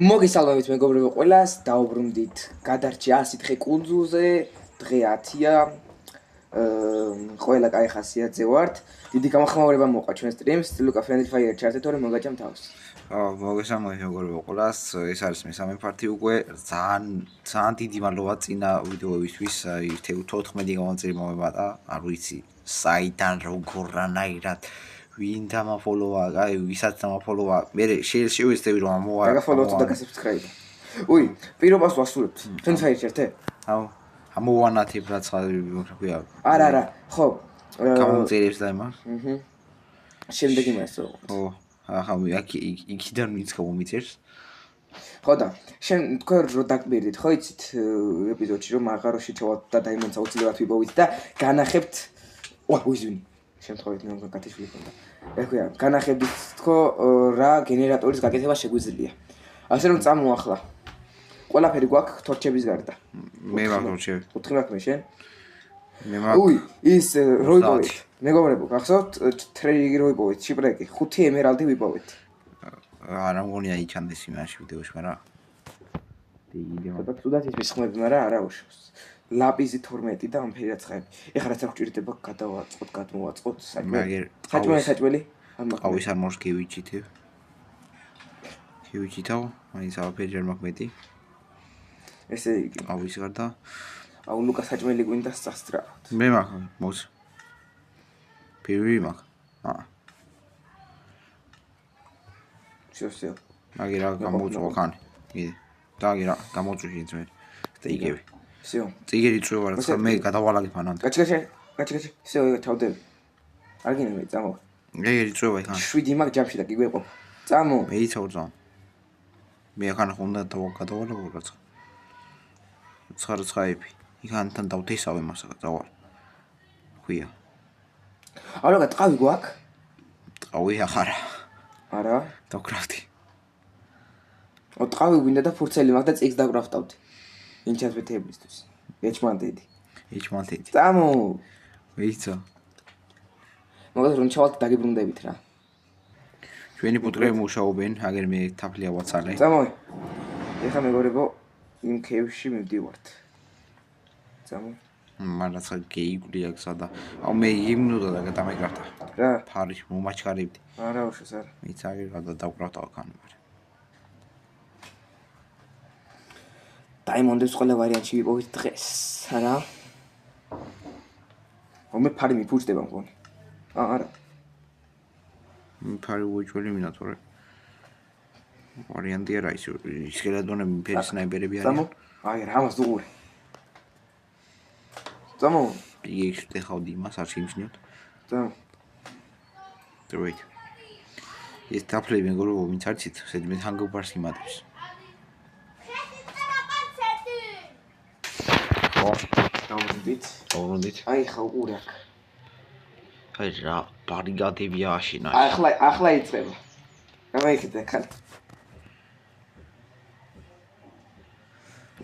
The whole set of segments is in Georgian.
მოგესალმებით მეგობრებო ყველას, დაუბრუნდით გადარჩა 100 დღე კუნძულზე, დღე 10-ია. ყველა კაი ხასიათზე ვართ. დიდი გამახმაურება მოყვა ჩვენ სტრიმს, ლუკა ფრენდლი ფაიერ ჩართეთ, რომ მოგაჭამ თავს. მოგესალმებით მეგობრებო ყველას, ეს არის მესამე პარტი უკვე, ძალიან დიდი მადლობა წინა ვიდეოებისთვის, 14 გამომწერი მომებატა, არ ვიცი, საიდან როგორანაირად ვინ დამაფოლოვა, აი ვისაც დამაფოლოვა, მე შევეცდები რომ ამოვა. დაგაფოლოვოთ და გასაბსკრაიბ. უი, პირობას ვასრულებთ. ჩვენ ფაიერ ჩართე? ამოვანათებ რაც ხარია. არა, ხო. გამომწერებს და იმას. შემდეგ იმასო. ახლა იქიდან ვინც გამომიწერს. ხო და შენ თქვენ რომ დაგბირდით, ხო იცით ეპიზოდში რომ აღაროში ჩავალთ და დაიმონცა უცილებლად ვიპოვით და განახებთ. უიზვინი. შემთხვევით მე გაკეთებული ხონდა. ეხლა განახებდით თქო რა გენერატორის გაკეთება შეგვიძლია. ასე რომ წამო ახლა. ყველაფერი გვაქვს თორჩების გარდა. მე ვარ თორჩები. 4 მაქვს მე შენ. მე მაქვს. უი, ის როიპოვით. მეგობრებო, გახსოვთ ტრეიგი როიპოვით, შიპრეკი, 5 ემერალდი ვიპოვით. არა მგონია იჩანდეს იმაში ვიდეოში, მაგრამ და თუდად ის მისხმები, მაგრამ არა უშავს. ლაპიზი 12 და ამფერი რაცხები. ეხლა რაც აღჭირდება გადავაწყოთ, გადმოვაწყოთ საჭმელი. ყავის არ მოს გევიჩითებ. გევიჩითავ, მაინც ამფერი არ მაქვს მეტი. ესე იგი. ყავის გარდა. აუ ლუკა საჭმელი გვინდა სასწრაფოდ. მე მაქვს მოს. პირველი მაქვს. შევსეო. აგი რა გამოწვა ხანი. იგი. და აგი რა გამოწვი ძმე. და იგივე. всё. წიგერი წვევა რა მე გადავალაგებ ანან. გაჩი. всё, ჩავდები. არ გინდა წამო. ეგერი წვევა ხან. 7 მაგ ჯამში და გიგვეყო. წამო. მე იცავ წამ. მე ხან ხონდა გადავალაგებ რა. ცხარცხაიფი. იქანთან დავთესავე მასა დავალ. ხუია. არა, ტყავი გვაქვს? ტყავი ახარა. არა. დაკრავდი. ტყავი გვინდა და ფურცელი მაქვს და წიგს დაკრავდავდი. ინჩათვეთებისთვის. ეჩმანტედი. წამო. ვიცა. მაგას რომ ჩავალთ დაგიბრუნდებით რა. ჩვენი პუტრები მუშაობენ, აგერ მე თაფლია ვაცალე. წამო. ეხლა მეგობრებო, იმ კევში მივდივართ. წამო. მანაცა გეიგული აქვს და აუ მე იმნოდა და გადამეკარდა. რა? ფარი მომაჩქარებდი. არა უშოს არა. მეც აგერ გადავკრავდა ხან მე. დაიმონდებს ყველა ვარიანტი ვიპოვით დღეს, არა? მე ფარი მიფუჭდება მგონი. არა. ფარი უიჭველი მინატორე. ვარიანტი არა ის ისქელადონები ფერი სნაიპერები არიან. წამო. აი რა მას დუღური. წამო. პიგექს დეხავდი იმას არ შეიმჩნიოთ. წამო. დროით. ეს თაფლები მეგობრებო ვინც არ ცით, სედმე ჰანგობარს იმატებს. დავრუნდით. აი ხა უყურე აქ. აი რა ბარიგადებია აშინა. ახლა იწყება. გამაიხედე ხალ.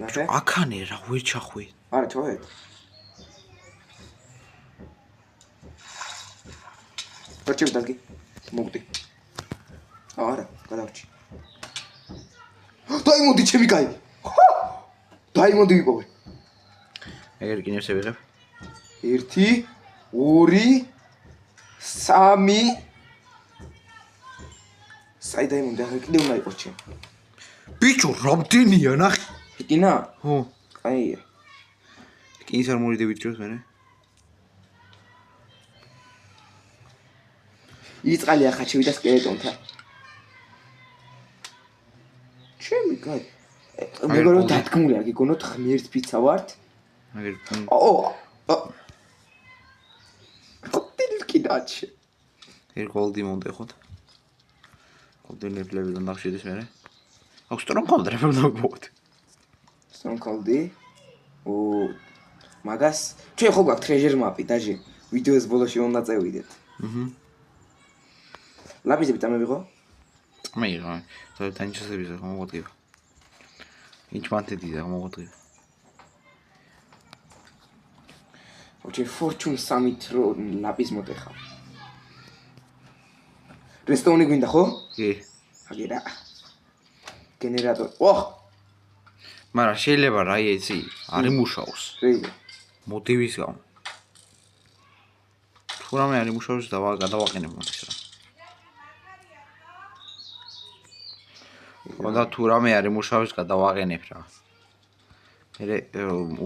ნახე? აქანე რა ვერ ჩახვი. არა ჩავედ. როჩები დაგი. მოგდი. არა, გადავრჩი. დაიმონდი ჩემი კაი. დაიმონდი ვიპოვე. ეგერ კინებს ევიღებ. 1 2 3 საიდან იმუნდა კიდე უნდა იყოს ჩემ. ბიჭო, რამდენია ნახე. კინა? ხო. აია. კინს არ მოვიდებით ჯოს მე. იწყალი ახლა შევიდა სკელეტონთან. ჩემი კაი. მეგობრებო დათქმული არ გიგონოთ ღმერთ ფიცა ვართ. აგერ კიდაჩი. ეგ გოლდი მომდეხოთ. გოლდენლები და ნახშედის მე. აქვს სტრონგოლდები მოგოთ. სტრონგოლდი. მაგას ჩვენ ხო გვაქვს ტრეჟერ მაპი დაჟე. ვიდეოს ბოლოში უნდა წევიდეთ. ლაპიზები დამევიღო? მეიღო. და თანჩასები ზა მოვოდგე. ინჩმანტედი და მოვოდგე. ოჩე ფორჩუნ სამით რო ლაპის მოტეხა. რესტონი გვინდა ხო? კი. აგერა. გენერატორი. ოხ, მაგრამ შეიძლება რა იცი არ იმუშაოს რეი. მოტივის გამო თუ რამე არ იმუშაოს გადავაყენებ მოდის რა ხოდა თუ რამე არ იმუშაოს გადავაყენებ რა მე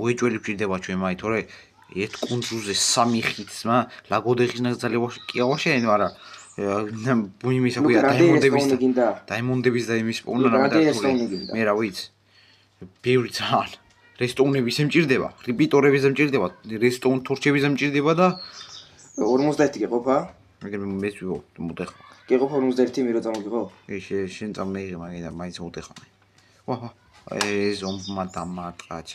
უეჭველი ვჭირდება ჩვენ მაი თორე ერთ კუნძულზე 3 ხიცმა ლაგოდეხის ნაკრძალი კი ავაშენე მაგრამ იმის აქვია დაიმონდების და იმის პოვნა მე რა ვიცი ბევრი ძალიან რესტოუნების ემჭირდება რიპიტორების ემჭირდება რესტოუნ თორჩების ემჭირდება და 51 გეყოფა მაგრამ მე ვიყო მოდეხა გეყოფა 51 მე რო წამოგიღო შენ წამეიღე მაგიდან მაინც მოდეხა ვა ზომმა დამარტყაჩ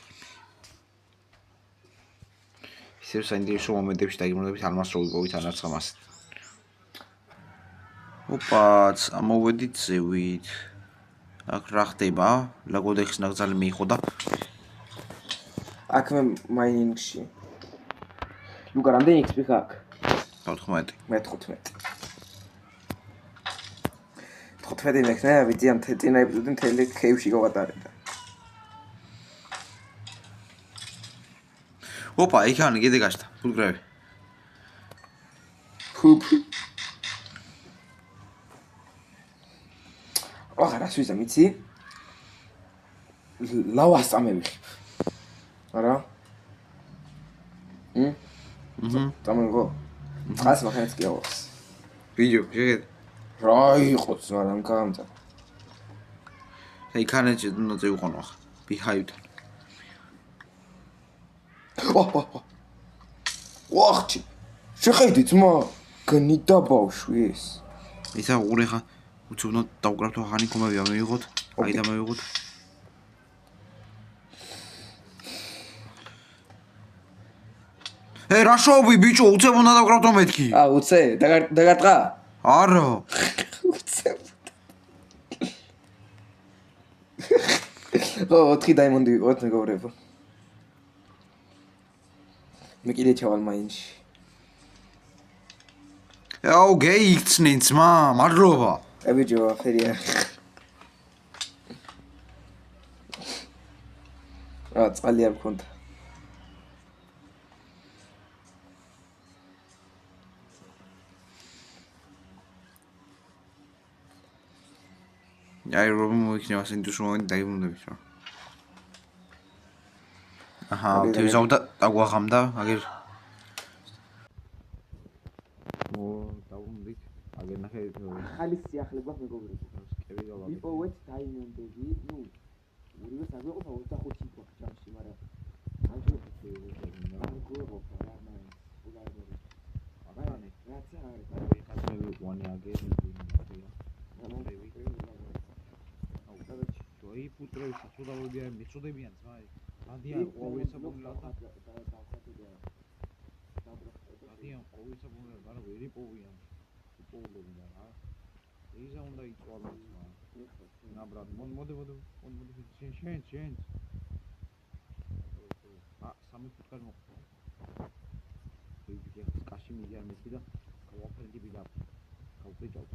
ისევ საინტერესო მომენტებში დაიგმუნებით ალმასროვი პოვით არც ამას ოპაც ამოვედით ზევით აქ რა ხდება ლაგოდეხის ნაკრძალი მიიღო და აქ მე მაინინგში ლუკა რამდენი XP ხარ 14 მე 15 მექნა ვიდიან წინა ეპიზოდი მთელი ქეივში გავატარებდა ოპა იქანი კიდე გაშთა ფულგრები აღარ ასვიზა მიცი ლავას წამევიხი არა წამევიღო წყალს მახენაც კი ავავს ვიდეო შეგეთ რა იყოს მაგრამ გამწა იქანეთში უნდა წევიყო ახლა ბიჰაივთან ვახჩი შეხედი ძმა გნიდა ბავშვი ეს ისა უყურე ხა უცებნო დავკრავთო ხანი კომებია მივიღოთ აი და მივიღოთ რა შოუბი ბიჭო უცებნო დავკრავთო მეთქი უცე დაგარტყა არა უცე ოთხი დაიმონდი ვიყოთ მეგობრებო მე კიდე ჩავალ მაინში აუ გეიქცნენ ძმა მადლობა აბიჯო ფერია წყალი არ მქონდა აი რომ მოიქნება სინდუს მომენტი დაიმუნდებით რა აჰა თევზავდა დაგვაღამდა აგერ დაუნდით აგერ ნახე ხალის სიახლე გვაქვს მეგობრებო ვიპოვეთ დაიმონდები ნუ ორივე საგვეყოფა 25 გვაქვს ჯამში მაგრამ აი პუტრები საწოდავებიან მეწოდებიან ძმაი დადიან ყოველსაბუნელად დადიან ყოველსაბუნელად არა ვერი პოვიან პოულობიდან რა ეზა უნდა იწვალოს ძმა ნაბრად მოდი შენ სამი ფუტკარი მოხდა ვიდეო კაში მიდიან მეთქი და გავაფერდი ბიდა გავყიჭავ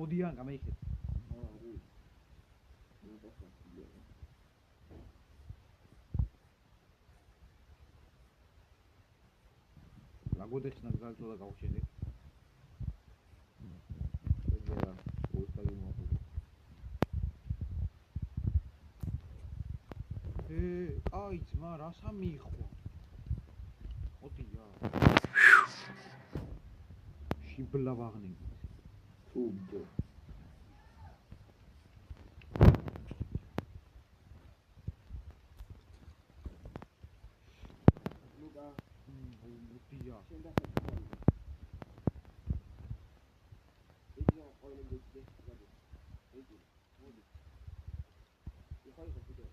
მოდიან გამეიხეთ ლაგოდეხის ნაკრძალი თოდა გავშენეთ აი ძმა რა სამიიხო ოდია შიბლა ვაღნი თუბო ლუკა ოდია ეჯო ყოველი გეჭდე გადო ეჯო მოდი იხაი ხიდე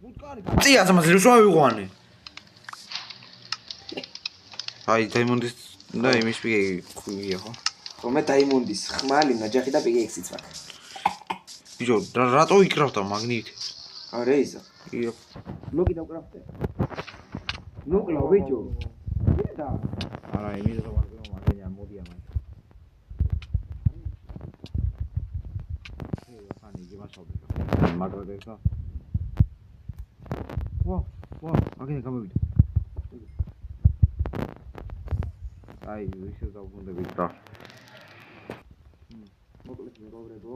ფუტკარი წია ზამაზ რუსვა ვიყვანე აი დაიმონდის და იმის პიკი ქვია ხო? მე დაიმონდის ხმალი ნაჯახი და პიკი ექსიც მაქვს. ბიჭო, რატო იკრავდა მაგნიტი? არა ისა. ია. ლოგი დავკრავდე. ნუკლავ ბიჭო. და არა, იმის რომ მაგენი ამოდია მაინც. ხანი იგი მასწავლე. მაგრად ერთა. ვა, მაგენი გამოვიდა. აი, ისე დავბრუნდებით რა. მოკლედ მეგობრებო.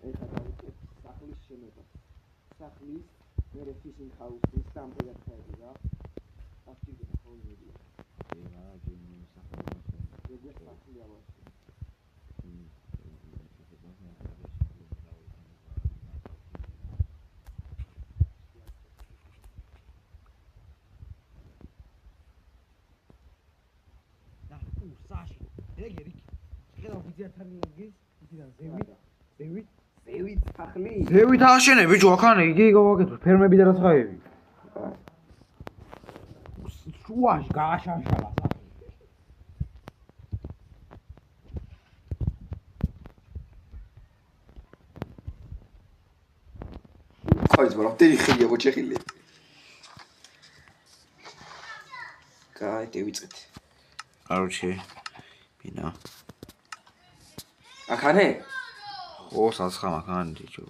ეხლა დავიწყებ სახლის შემება. სახლის მერე ფიშინგ ჰაუსის დამფერდები რა. აქტივი ხოლმე. როგორც სახლი ავაშენე. საში ეგერი ხედავ ვიზიათარი ლოგის ისიდან ზევით სახლი ზევით აშენე ბიჭო აქ იგი გავაკეთო ფერმები და რაც ხაები შუაში გააშანშალა სახლი ხოიც მოვდები ხილია მოჭეხილი კაი დავიწყეთ კაროჩე ბინა აქანე ო საცხა მაქან ბიჭო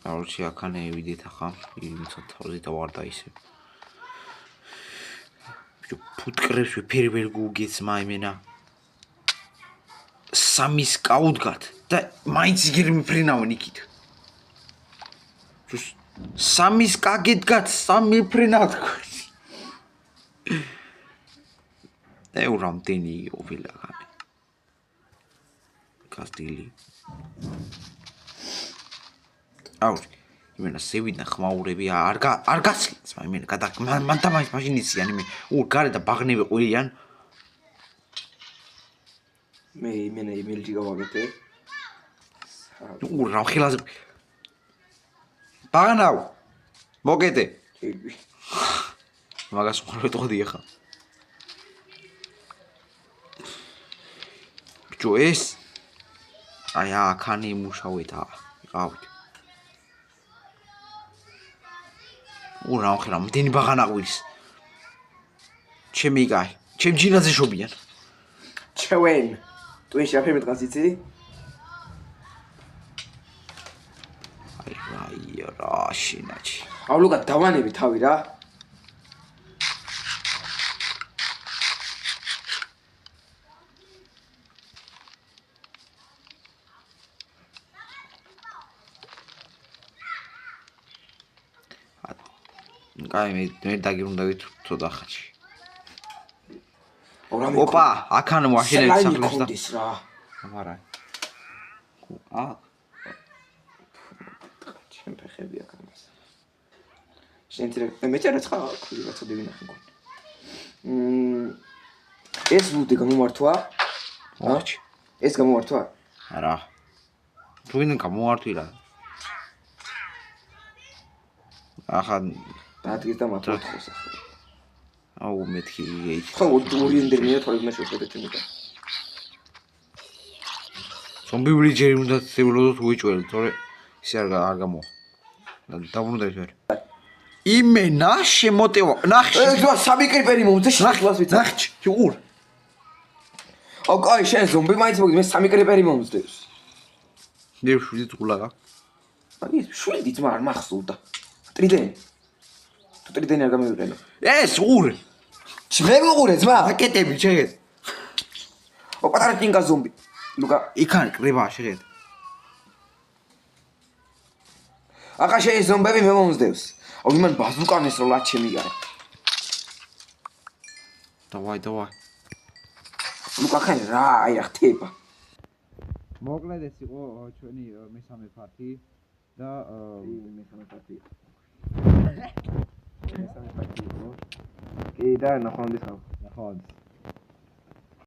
კაროჩე აქანე ვიდეთ ახლა იმცა თავზე დავარდა ისე ბიჭო ფუტკრებს ვეფერ გუგეცმა იმენა სამის კაუდგათ და მაინც იგერი მიფრინავენ იქით სამის კაგედგათ სამი მიფრინავთ ევრამდენი ოფილაგანი კასტილი აუ იმენა სევინა ხმაურები არ გასლიც იმენა მან და მაინც მაშინ იციან იმენ გარე და ბაღნები ყოლიან მე იმენა იმეილში გავაკეთე რა ხილაზე ბაღნავ მოკეთე მაგას ხარ ვეტყოდი ახლა ბიჭო ეს აი აქანი მუშაობდა იყავით რა ხარ მდენი ბაღანა ყვირის ჩემი კაი ჩემ ჯინაზე შობიან ჩვენ თუ შეაფერმე დღას იცი აი რა შინაჩი ავლუკა დავანები თავი რა კაი მე დაგირუნდავით ცოტა ხანში ოპა აქან ვაშენებ სახლის და არა ჩემ ფეხები აქანას შენ მეწერა ცხა ქვი რაცოდი ვინახე გქონი ეს ლუდი გამომართვა ოჩ ეს გამომართვა არა თუ ვინ გამომართვი რა ახლა დადგეს და მათ ოთხოს ახლა აუ მეთქი ეი ხო ორიენტირ მინდა თორემ მე შევხედეთ იმიდან ზომბიური ჯერი უნდა ცევლოდოთ უიჭველი თორე ისე არ გამო დაბრუნდეთ ვერ იმენა შემოტევა ნახში ეს რა სამი კრიპერი მომწე შეხლას ვიცი ნახში უყურ ო კაი შენ ზომბი მაინც მოგდი მე სამი კრიპერი მომწდებს მე შვიდი წულაგა აი შვიდი ძმა არ მახსოვდა ტრიდენი თუ ტრიდენი არ გამივიყენო ეს უყურ მე გუყურე ძმა აკეტები შეგეთ ო პატარა ტინკა ზომბი ლუკა იქან კრება შეგეთ ახლა შენ ზომბები მე მომწდებს აუ იმან ბაზუკანეს რო ლაჩე მიგარა დავაი ლუკა ხან რა აი რა ხტება მოკლედ ეს იყო ჩვენი მესამე პარტი და მესამე პარტი კი და ნახვამდის ხალხი ნახვამდის